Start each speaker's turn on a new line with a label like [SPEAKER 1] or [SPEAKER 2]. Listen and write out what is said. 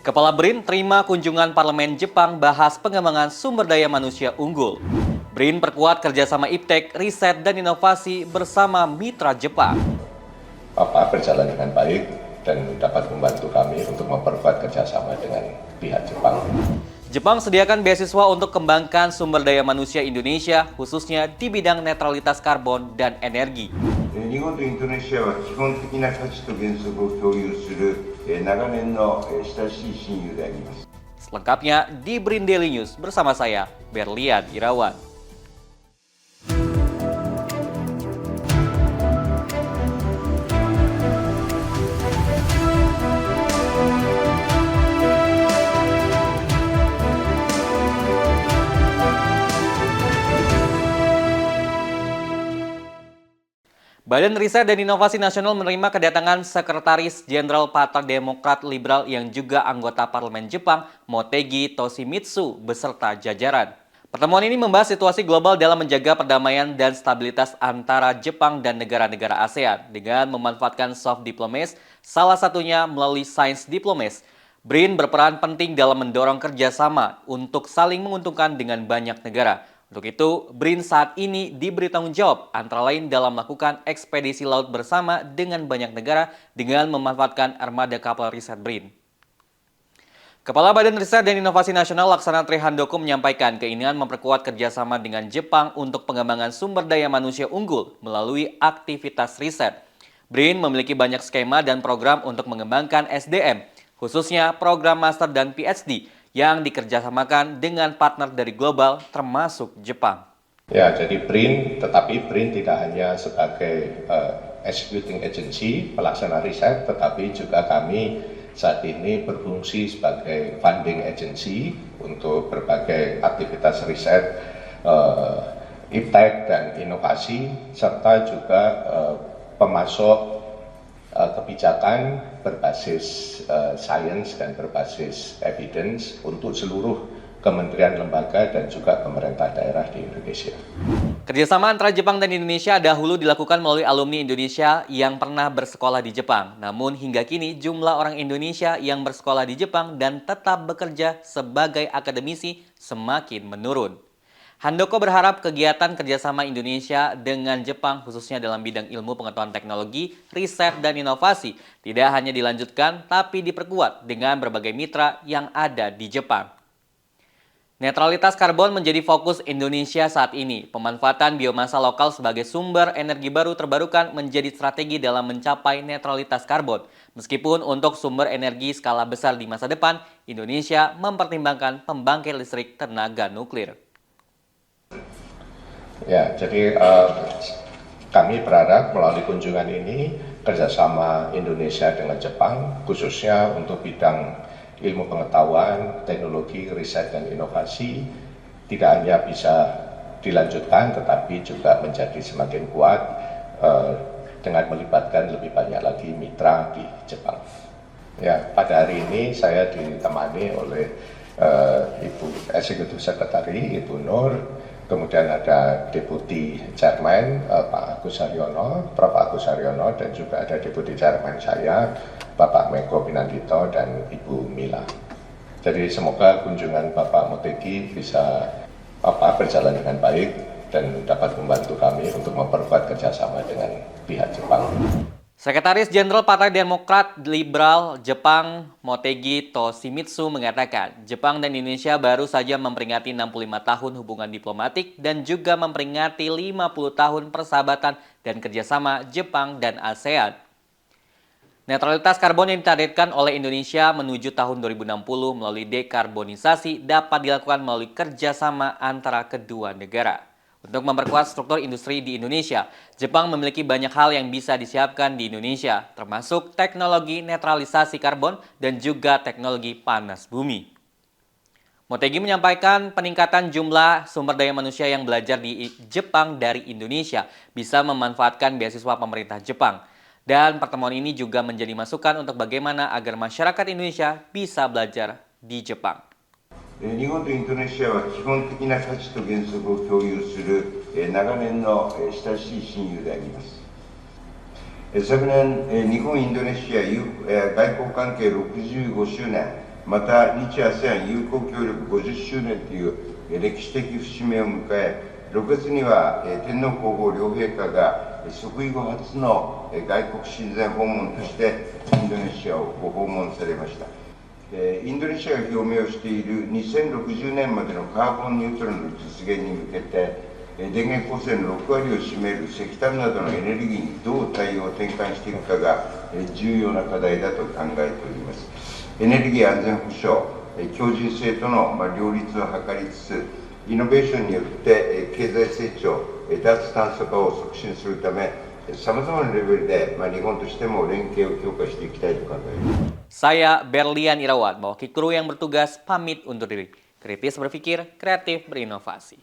[SPEAKER 1] Kepala BRIN terima kunjungan Parlemen Jepang bahas pengembangan sumber daya manusia unggul. BRIN perkuat kerjasama iptek, riset, dan inovasi bersama mitra Jepang.
[SPEAKER 2] Bapak berjalan dengan baik dan dapat membantu kami untuk memperkuat kerjasama dengan pihak Jepang.
[SPEAKER 1] Jepang sediakan beasiswa untuk kembangkan sumber daya manusia Indonesia, khususnya di bidang netralitas karbon dan energi.
[SPEAKER 3] 日本とインドネシアは基本的な価値と原則を共有する長年の親しい親友であります。
[SPEAKER 1] Selengkapnya di BRIN Daily News bersama saya, Berlian Irawan. Badan Riset dan Inovasi Nasional menerima kedatangan Sekretaris Jenderal Partai Demokrat Liberal yang juga anggota Parlemen Jepang, Motegi Toshimitsu, beserta jajaran. Pertemuan ini membahas situasi global dalam menjaga perdamaian dan stabilitas antara Jepang dan negara-negara ASEAN dengan memanfaatkan soft diplomacy, salah satunya melalui science diplomacy. BRIN berperan penting dalam mendorong kerjasama untuk saling menguntungkan dengan banyak negara. Untuk itu, BRIN saat ini diberi tanggung jawab antara lain dalam melakukan ekspedisi laut bersama dengan banyak negara dengan memanfaatkan armada kapal riset BRIN. Kepala Badan Riset dan Inovasi Nasional Laksana Trihandoko menyampaikan keinginan memperkuat kerjasama dengan Jepang untuk pengembangan sumber daya manusia unggul melalui aktivitas riset. BRIN memiliki banyak skema dan program untuk mengembangkan SDM, khususnya program master dan PhD, yang dikerjasamakan dengan partner dari global termasuk Jepang.
[SPEAKER 2] Ya, jadi BRIN, tetapi BRIN tidak hanya sebagai executing agency, pelaksana riset, tetapi juga kami saat ini berfungsi sebagai funding agency untuk berbagai aktivitas riset, iptek dan inovasi, serta juga pemasok kebijakan berbasis sains dan berbasis evidence untuk seluruh kementerian lembaga dan juga pemerintah daerah di Indonesia.
[SPEAKER 1] Kerjasama antara Jepang dan Indonesia dahulu dilakukan melalui alumni Indonesia yang pernah bersekolah di Jepang. Namun hingga kini jumlah orang Indonesia yang bersekolah di Jepang dan tetap bekerja sebagai akademisi semakin menurun. Handoko berharap kegiatan kerjasama Indonesia dengan Jepang khususnya dalam bidang ilmu pengetahuan teknologi, riset, dan inovasi tidak hanya dilanjutkan tapi diperkuat dengan berbagai mitra yang ada di Jepang. Netralitas karbon menjadi fokus Indonesia saat ini. Pemanfaatan biomasa lokal sebagai sumber energi baru terbarukan menjadi strategi dalam mencapai netralitas karbon. Meskipun untuk sumber energi skala besar di masa depan, Indonesia mempertimbangkan pembangkit listrik tenaga nuklir.
[SPEAKER 2] Ya, jadi kami berharap melalui kunjungan ini kerjasama Indonesia dengan Jepang, khususnya untuk bidang ilmu pengetahuan, teknologi, riset, dan inovasi, tidak hanya bisa dilanjutkan, tetapi juga menjadi semakin kuat dengan melibatkan lebih banyak lagi mitra di Jepang. Ya, pada hari ini saya ditemani oleh Ibu Eksekutif Sekretari, Ibu Nur, kemudian ada Deputi Chairman Pak Agus Haryono, Prof. Agus Haryono, dan juga ada Deputi Chairman saya, Bapak Menko Pinandito, dan Ibu Mila. Jadi semoga kunjungan Bapak Motegi bisa berjalan dengan baik dan dapat membantu kami untuk memperkuat kerjasama dengan pihak Jepang.
[SPEAKER 1] Sekretaris Jenderal Partai Demokrat Liberal Jepang, Motegi Toshimitsu, mengatakan Jepang dan Indonesia baru saja memperingati 65 tahun hubungan diplomatik dan juga memperingati 50 tahun persahabatan dan kerjasama Jepang dan ASEAN. Netralitas karbon yang ditargetkan oleh Indonesia menuju tahun 2060 melalui dekarbonisasi dapat dilakukan melalui kerjasama antara kedua negara. Untuk memperkuat struktur industri di Indonesia, Jepang memiliki banyak hal yang bisa disiapkan di Indonesia, termasuk teknologi netralisasi karbon dan juga teknologi panas bumi. Motegi menyampaikan peningkatan jumlah sumber daya manusia yang belajar di Jepang dari Indonesia bisa memanfaatkan beasiswa pemerintah Jepang. Dan pertemuan ini juga menjadi masukan untuk bagaimana agar masyarakat Indonesia bisa belajar di Jepang.
[SPEAKER 3] 日本とインドネシアは基本的な価値と原則を共有する長年の親しい親友であります。昨年、日本インドネシア外交関係65周年また日 ASEAN 友好協力50周年という歴史的節目を迎え、6月には天皇皇后両陛下が即位後初の外国親善訪問としてインドネシアをご訪問されました。インドネシアが表明をしている2060年までのカーボンニュートラルの実現に向けて、電源構成の6割を占める石炭などのエネルギーにどう対応転換していくかが重要な課題だと考えております。エネルギー安全保障、強靭性との両立を図りつつ、イノベーションによって経済成長、脱炭素化を促進するため、さまざまなレベルで日本としても連携を強化していきたいと考えます。
[SPEAKER 1] Saya Berlian Irawan, mewakili kru yang bertugas pamit undur diri. Kritis berpikir, kreatif berinovasi.